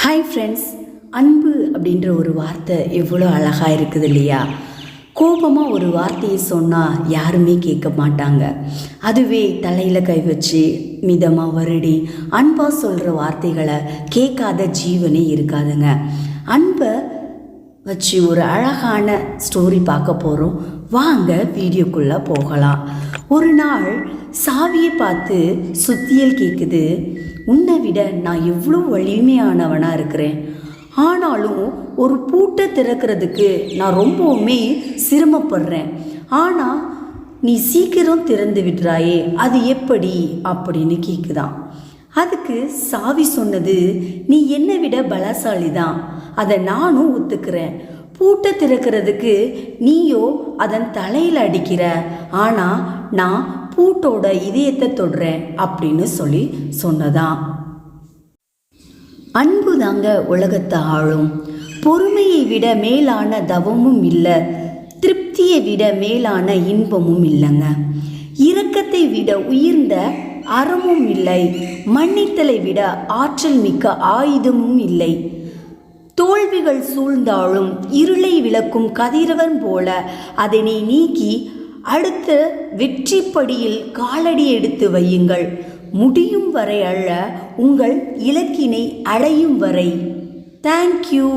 Hi friends, அன்பு அப்படின்ற ஒரு வார்த்தை எவ்வளோ அழகாக இருக்குது இல்லையா? கோபமாக ஒரு வார்த்தையை சொன்னால் யாருமே கேட்க மாட்டாங்க. அதுவே தலையில் கை வச்சு மிதமாக வருடி அன்பாக சொல்கிற வார்த்தைகளை கேட்காத ஜீவனே இருக்காதுங்க. அன்பை வச்சு ஒரு அழகான ஸ்டோரி பார்க்க போகிறோம். வாங்க வீடியோக்குள்ளே போகலாம். ஒரு நாள் சாவியை பார்த்து சுத்தியல் கேட்குது, உன்னை விட நான் எவ்வளோ வலிமையானவனாக இருக்கிறேன், ஆனாலும் ஒரு பூட்டை திறக்கிறதுக்கு நான் ரொம்பவுமே சிரமப்படுறேன், ஆனால் நீ சீக்கிரம் திறந்து விடுறாயே, அது எப்படி அப்படின்னு கேட்குதான். அதுக்கு சாவி சொன்னது, நீ என்னை விட பலசாலி தான், அதை நானும் ஒத்துக்கிறேன். பூட்டை திறக்கிறதுக்கு நீயோ அதன் தலையில் அடிக்கிற, ஆனால் நான் பூட்டோட இதயத்தை தொடுறேன் அப்படின்னு சொன்னதான். அன்பு தாங்க உலகத்தை ஆளும். பொறுமையை விட மேலான தவமும் இல்லை, திருப்தியை விட மேலான இன்பமும் இல்லைங்க. இரக்கத்தை விட உயர்ந்த அறமும் இல்லை, மன்னித்தலை விட ஆற்றல் மிக்க ஆயுதமும் இல்லை. தோல்விகள் சூழ்ந்தாலும் இருளை விளக்கும் கதிரவன் போல அதனை நீக்கி அடுத்த வெற்றி படியில் காலடி எடுத்து வையுங்கள். முடியும் வரை அல்ல, உங்கள் இலக்கினை அடையும் வரை. தேங்க்யூ.